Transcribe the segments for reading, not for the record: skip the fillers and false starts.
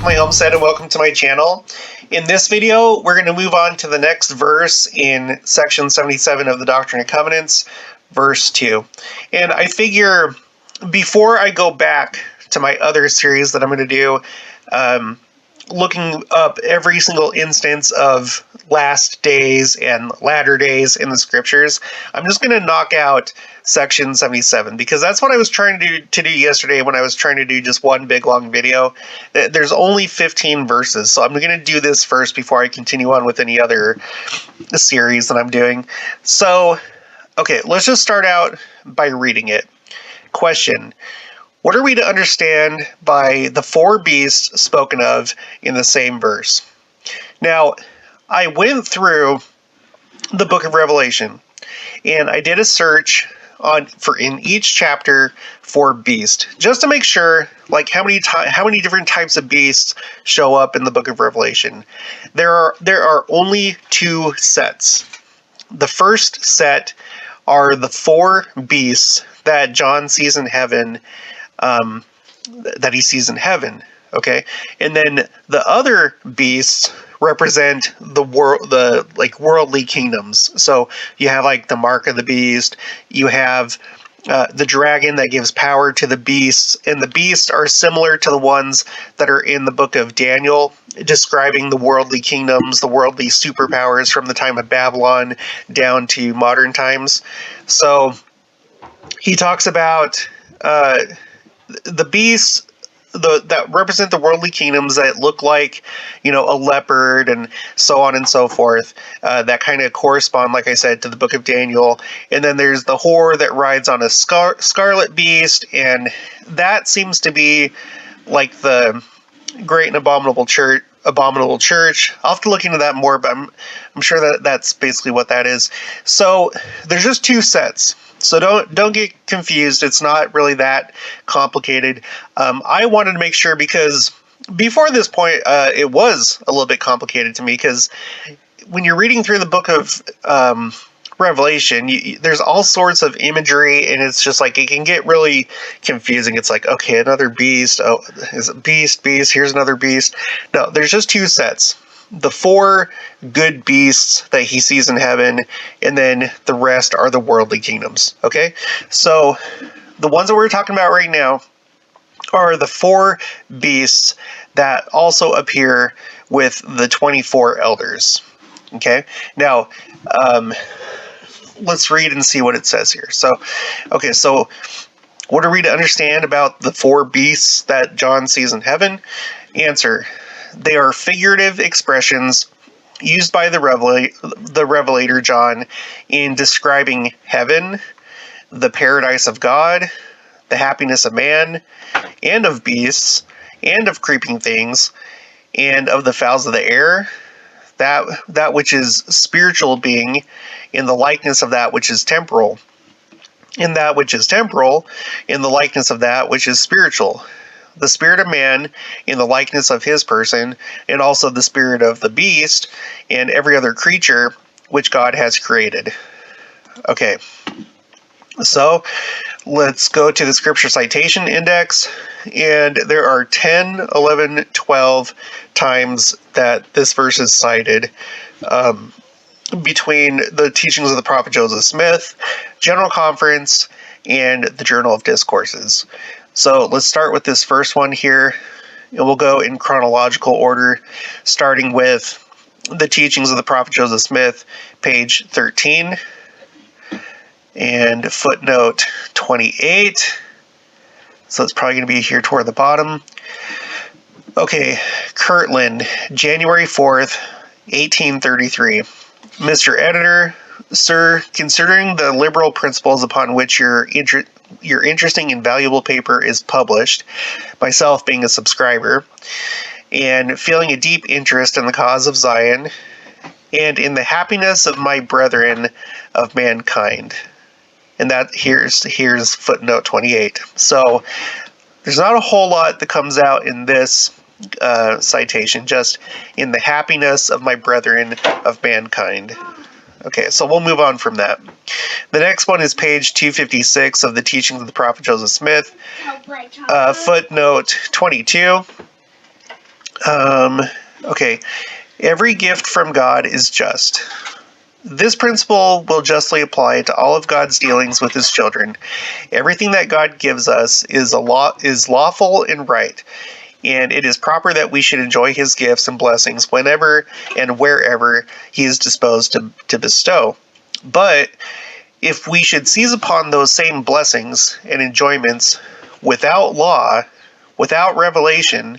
my homestead and welcome to my channel. In this video, we're going to move on to the next verse in section 77 of the Doctrine and Covenants, verse 2. And I figure before I go back to my other series that I'm going to do, looking up every single instance of last days and latter days in the scriptures, I'm just going to knock out section 77 because that's what I was trying to do yesterday when I was trying to do just one big long video. There's only 15 verses, so I'm going to do this first before I continue on with any other series that I'm doing. So, okay, let's just start out by reading it. Question: what are we to understand by the four beasts spoken of in the same verse? Now, I went through the book of Revelation, and I did a search in each chapter for beast, just to make sure, like, how many different types of beasts show up in the book of Revelation. There are only two sets. The first set are the four beasts that John sees in heaven. That he sees in heaven, okay? And then the other beasts represent the worldly kingdoms. So you have like the mark of the beast, you have the dragon that gives power to the beasts, and the beasts are similar to the ones that are in the book of Daniel, describing the worldly kingdoms, the worldly superpowers from the time of Babylon down to modern times. So he talks about the beasts that represent the worldly kingdoms that look like, a leopard and so on and so forth, that kind of correspond, like I said, to the book of Daniel. And then there's the whore that rides on a scarlet beast, and that seems to be like the great and abominable church. I'll have to look into that more, but I'm sure that that's basically what that is. So there's just two sets. So don't get confused. It's not really that complicated. I wanted to make sure, because before this point, it was a little bit complicated to me, because when you're reading through the book of Revelation, there's all sorts of imagery, and it's just like it can get really confusing. It's like, okay, another beast. Oh, is it beast? Here's another beast. No, there's just two sets. The four good beasts that he sees in heaven, and then the rest are the worldly kingdoms. Okay, so the ones that we're talking about right now are the four beasts that also appear with the 24 elders. Okay, now let's read and see what it says here. So what are we to understand about the four beasts that John sees in heaven? Answer: they are figurative expressions used by the Revelator John in describing heaven, the paradise of God, the happiness of man, and of beasts, and of creeping things, and of the fowls of the air, that which is spiritual being in the likeness of that which is temporal, and that which is temporal in the likeness of that which is spiritual, the spirit of man in the likeness of his person, and also the spirit of the beast and every other creature which God has created. Okay, so let's go to the Scripture Citation Index, and there are 10, 11, 12 times that this verse is cited between the teachings of the Prophet Joseph Smith, General Conference, and the Journal of Discourses. So let's start with this first one here, and we'll go in chronological order, starting with the teachings of the Prophet Joseph Smith, page 13, and footnote 28. So it's probably going to be here toward the bottom. Okay, Kirtland, January 4th, 1833. Mr. Editor, sir, considering the liberal principles upon which your interesting and valuable paper is published, myself being a subscriber, and feeling a deep interest in the cause of Zion, and in the happiness of my brethren of mankind. And that here's footnote 28. So there's not a whole lot that comes out in this citation, just in the happiness of my brethren of mankind. Okay, so we'll move on from that. The next one is page 256 of the Teachings of the Prophet Joseph Smith, footnote 22. Okay. Every gift from God is just. This principle will justly apply to all of God's dealings with his children. Everything that God gives us is lawful and right, and it is proper that we should enjoy his gifts and blessings whenever and wherever he is disposed to bestow. But if we should seize upon those same blessings and enjoyments without law, without revelation,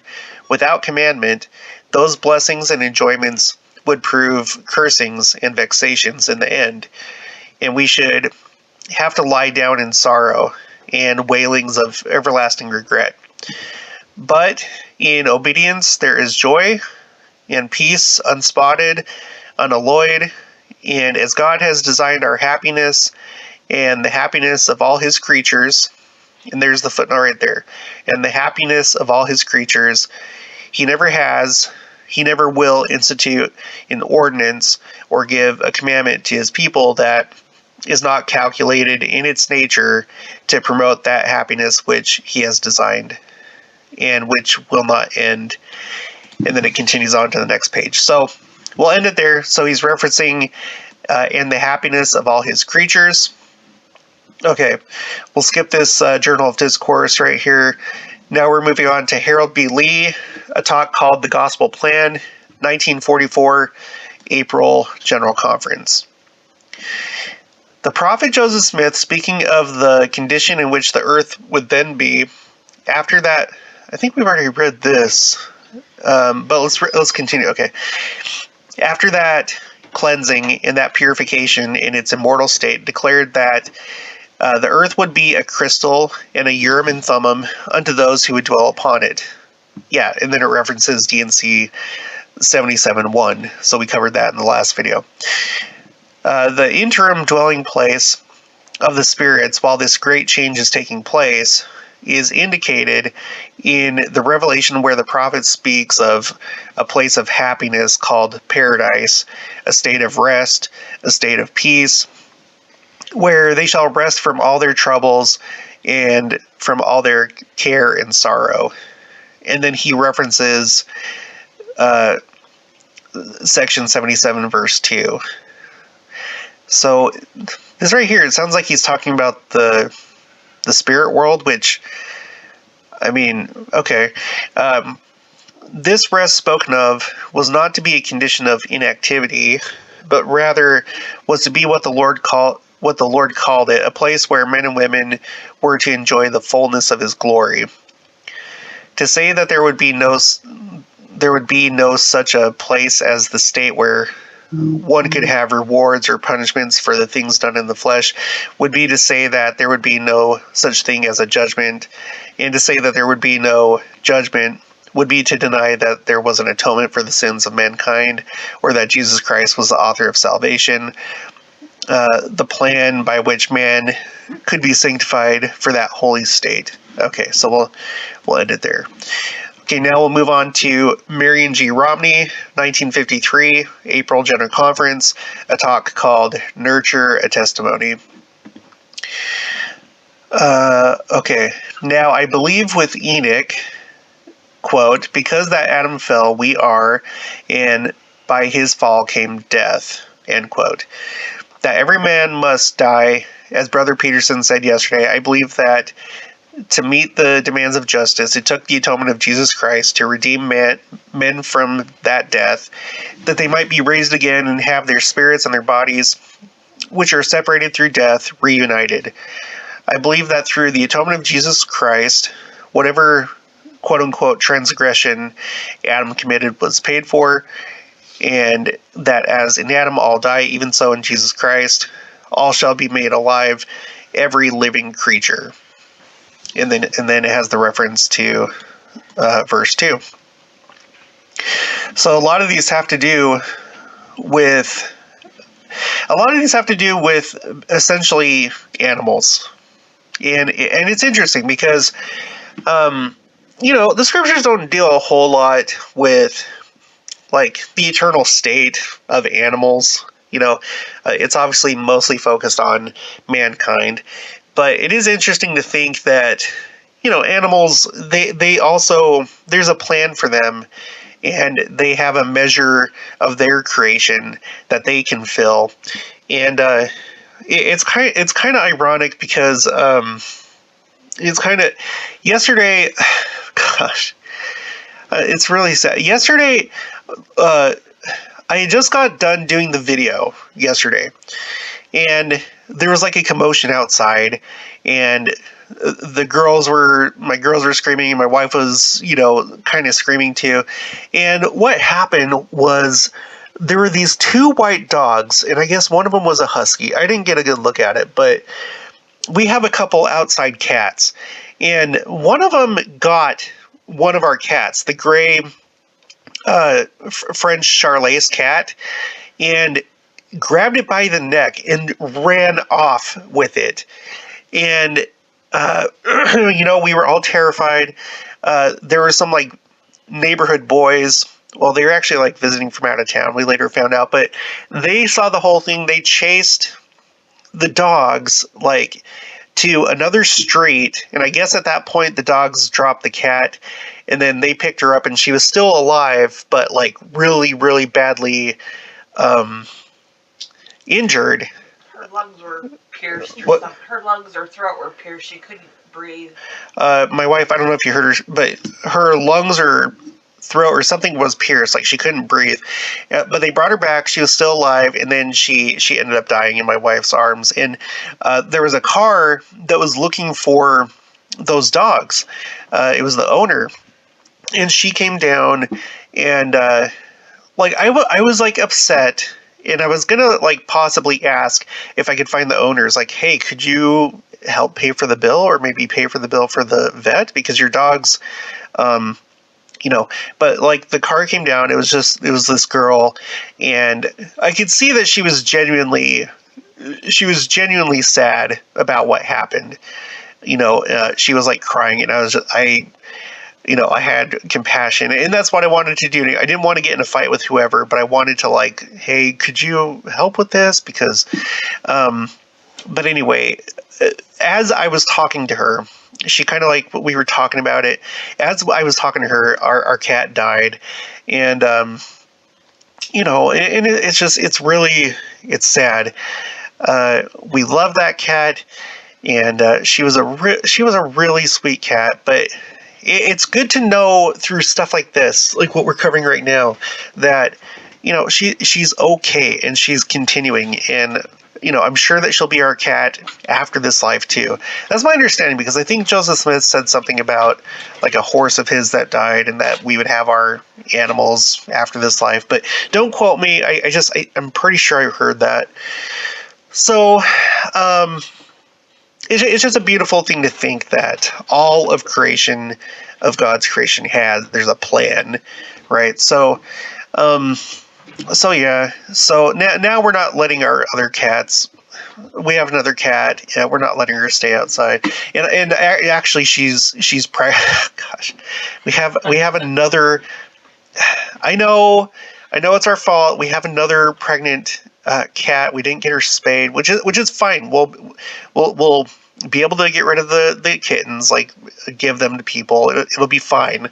without commandment, those blessings and enjoyments would prove cursings and vexations in the end, and we should have to lie down in sorrow and wailings of everlasting regret. But in obedience there is joy and peace, unspotted, unalloyed, and as God has designed our happiness and the happiness of all his creatures, and there's the footnote right there, and the happiness of all his creatures, he never will institute an ordinance or give a commandment to his people that is not calculated in its nature to promote that happiness which he has designed and which will not end. And then it continues on to the next page. So we'll end it there. So he's referencing in the happiness of all his creatures. Okay, we'll skip this Journal of Discourse right here. Now we're moving on to Harold B. Lee, a talk called The Gospel Plan, 1944, April General Conference. The prophet Joseph Smith, speaking of the condition in which the earth would then be, after that, I think we've already read this, but let's continue. Okay. After that cleansing and that purification in its immortal state, declared that the earth would be a crystal and a Urim and Thummim unto those who would dwell upon it. Yeah, and then it references D&C 77:1, so we covered that in the last video. The interim dwelling place of the spirits while this great change is taking place is indicated in the Revelation, where the prophet speaks of a place of happiness called paradise, a state of rest, a state of peace, where they shall rest from all their troubles and from all their care and sorrow. And then he references section 77, verse 2. So this right here, it sounds like he's talking about the spirit world, which, I mean, okay. This rest spoken of was not to be a condition of inactivity, but rather was to be what the Lord called it, a place where men and women were to enjoy the fullness of his glory. To say that there would be no such a place as the state where one could have rewards or punishments for the things done in the flesh would be to say that there would be no such thing as a judgment, and to say that there would be no judgment would be to deny that there was an atonement for the sins of mankind, or that Jesus Christ was the author of salvation, the plan by which man could be sanctified for that holy state. Okay, so we'll end it there. Okay, now we'll move on to Marion G. Romney, 1953, April General Conference, a talk called Nurture a Testimony. Okay, now I believe with Enoch, quote, because that Adam fell, we are, and by his fall came death, end quote. That every man must die, as Brother Peterson said yesterday. I believe that to meet the demands of justice, it took the atonement of Jesus Christ to redeem men from that death, that they might be raised again and have their spirits and their bodies, which are separated through death, reunited. I believe that through the atonement of Jesus Christ, whatever quote-unquote transgression Adam committed was paid for, and that as in Adam all die, even so in Jesus Christ all shall be made alive, every living creature. And then it has the reference to verse 2. So a lot of these have to do with essentially animals, and it's interesting because the scriptures don't deal a whole lot with like the eternal state of animals. It's obviously mostly focused on mankind. But it is interesting to think that, animals, they also, there's a plan for them, and they have a measure of their creation that they can fill. And it's kind of ironic because it's kind of yesterday. Gosh, it's really sad. Yesterday, I just got done doing the video yesterday, and there was like a commotion outside, and my girls were screaming, and my wife was, kind of screaming too. And what happened was there were these two white dogs, and I guess one of them was a husky. I didn't get a good look at it, but we have a couple outside cats, and one of them got one of our cats, the gray French Charolais cat, and grabbed it by the neck and ran off with it. And we were all terrified. There were some like neighborhood boys. Well, they were actually like visiting from out of town. We later found out, but they saw the whole thing. They chased the dogs like to another street, and I guess at that point the dogs dropped the cat, and then they picked her up, and she was still alive, but like really, really badly injured. Her lungs were pierced, or something. Her lungs or throat were pierced. She couldn't breathe. My wife, I don't know if you heard her, but her lungs or throat or something was pierced, like she couldn't breathe. But they brought her back. She was still alive, and then she ended up dying in my wife's arms. And there was a car that was looking for those dogs. It was the owner, and she came down, and I was like upset. And I was gonna like possibly ask if I could find the owners, like, hey, could you help pay for the bill, or maybe pay for the bill for the vet, because your dog's but like the car came down, it was this girl, and I could see that she was genuinely sad about what happened. She was like crying, and I had compassion, and that's what I wanted to do. I didn't want to get in a fight with whoever, but I wanted to like, hey, could you help with this? Because, but anyway, as I was talking to her, she kind of like, we were talking about it. As I was talking to her, our cat died, and it's sad. We love that cat, and she was a really sweet cat, but it's good to know through stuff like this, like what we're covering right now, that she's okay, and she's continuing, and I'm sure that she'll be our cat after this life too. That's my understanding, because I think Joseph Smith said something about like a horse of his that died, and that we would have our animals after this life. But don't quote me. I'm pretty sure I heard that. So it's just a beautiful thing to think that all of creation, of God's creation, there's a plan, right? So yeah. So now we're not letting our other cats. We have another cat. Yeah, we're not letting her stay outside. And actually, she's gosh, we have another. I know it's our fault. We have another pregnant cat. We didn't get her spayed, which is fine. We'll be able to get rid of the kittens, like give them to people. It'll be fine.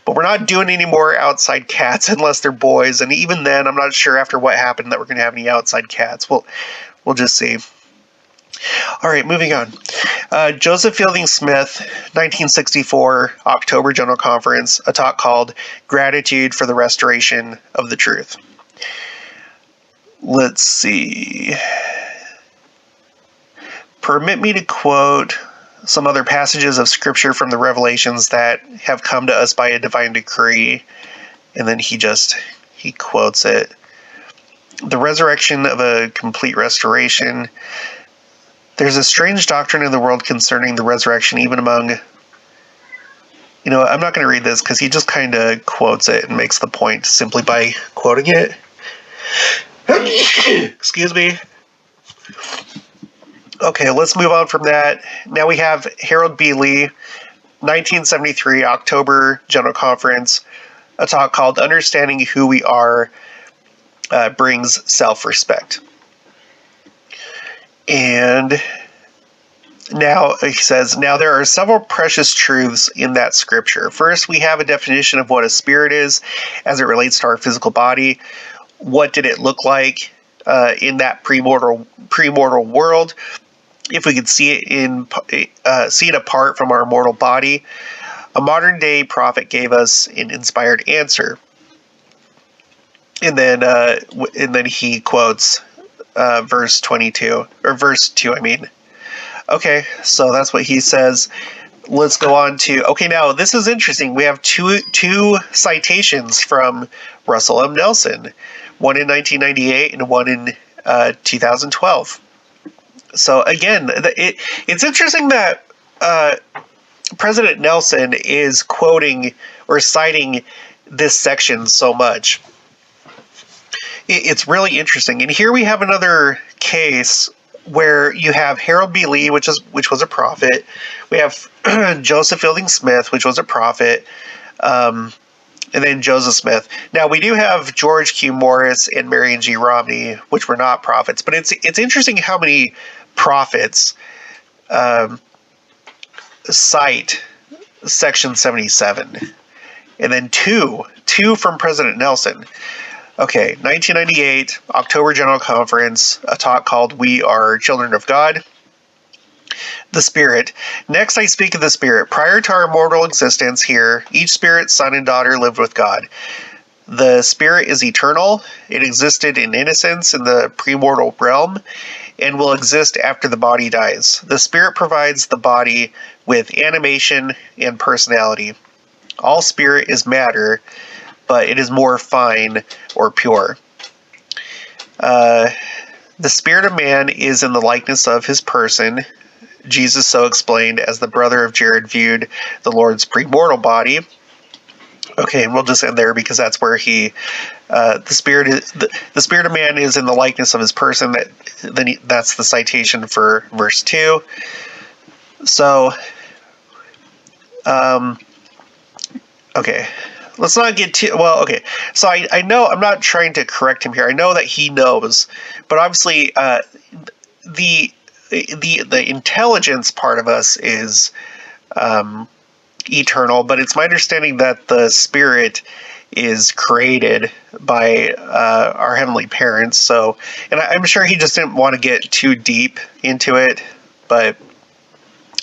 But we're not doing any more outside cats unless they're boys. And even then, I'm not sure after what happened that we're going to have any outside cats. We'll just see. All right, moving on. Joseph Fielding Smith, 1964, October General Conference, a talk called Gratitude for the Restoration of the Truth. Let's see. Permit me to quote some other passages of Scripture from the Revelations that have come to us by a divine decree. And then he quotes it. The resurrection of a complete restoration. There's a strange doctrine in the world concerning the resurrection, even among... I'm not going to read this because he just kind of quotes it and makes the point simply by quoting it. Excuse me. Okay, let's move on from that. Now we have Harold B. Lee, 1973, October General Conference, a talk called Understanding Who We Are Brings Self-Respect. And Now, he says, now there are several precious truths in that scripture. First, we have a definition of what a spirit is as it relates to our physical body. What did it look like in that premortal world? If we could see it apart from our mortal body, a modern day prophet gave us an inspired answer. And then he quotes verse 22 or verse 2. I mean. Okay, so that's what he says. Let's go on to, okay, now this is interesting. We have two citations from Russell M. Nelson, one in 1998 and one in 2012. So again, it's interesting that President Nelson is quoting or citing this section so much. It's really interesting. And here we have another case where you have Harold B. Lee, which was a prophet. We have Joseph Fielding Smith, which was a prophet, and then Joseph Smith. Now, we do have George Q. Morris and Marion G. Romney, which were not prophets. But it's interesting how many prophets cite Section 77. And then two from President Nelson. Okay, 1998, October General Conference, a talk called We Are Children of God. The Spirit. Next I speak of the Spirit. Prior to our mortal existence here, each spirit, son, and daughter lived with God. The Spirit is eternal. It existed in innocence in the premortal realm and will exist after the body dies. The Spirit provides the body with animation and personality. All spirit is matter, but it is more fine or pure. The spirit of man is in the likeness of his person. Jesus so explained, as the brother of Jared viewed the Lord's premortal body. Okay, and we'll just end there because that's where the spirit of man is in the likeness of his person. That's the citation for verse 2. So, okay. Let's not get too well. Okay, so I know I'm not trying to correct him here. I know that he knows, but obviously, the intelligence part of us is eternal. But it's my understanding that the spirit is created by our heavenly parents. So, and I'm sure he just didn't want to get too deep into it. But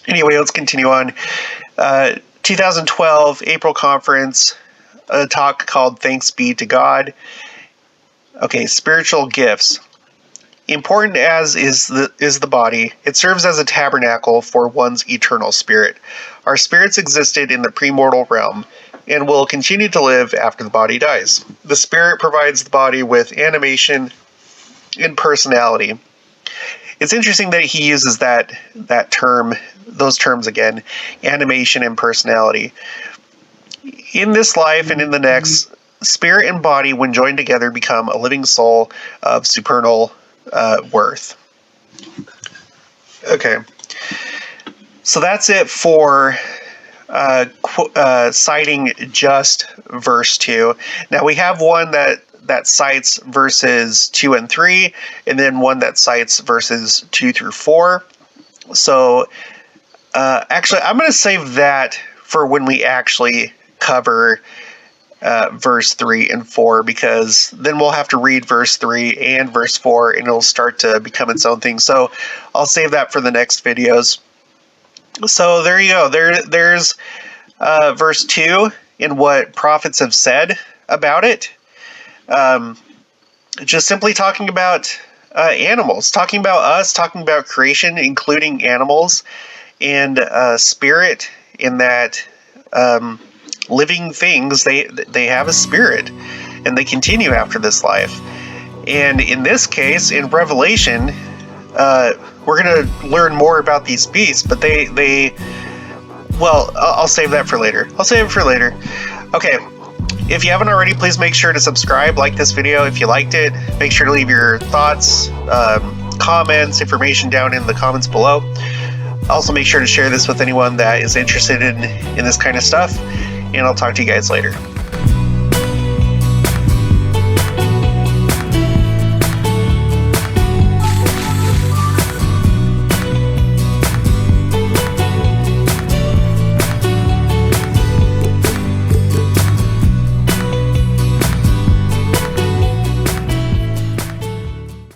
anyway, let's continue on. 2012 April conference. A talk called Thanks Be to God. Okay, spiritual gifts. Important as is the body, it serves as a tabernacle for one's eternal spirit. Our spirits existed in the premortal realm and will continue to live after the body dies. The spirit provides the body with animation and personality. It's interesting that he uses those terms again, animation and personality. In this life and in the next, spirit and body, when joined together, become a living soul of supernal worth. Okay, so that's it for citing just verse 2. Now we have one that cites verses 2 and 3, and then one that cites verses 2 through 4. So actually, I'm going to save that for when we actually cover verse 3 and 4, because then we'll have to read verse 3 and verse 4 and it'll start to become its own thing. So I'll save that for the next videos. So there you go. There's verse 2 and what prophets have said about it. Just simply talking about animals, talking about us, talking about creation, including animals, and spirit, in that living things, they have a spirit and they continue after this life. And in this case, in Revelation, we're going to learn more about these beasts, but well, I'll save that for later. Okay, if you haven't already, please make sure to subscribe, like this video if you liked it. Make sure to leave your thoughts, comments, information down in the comments below. Also, make sure to share this with anyone that is interested in this kind of stuff. And I'll talk to you guys later.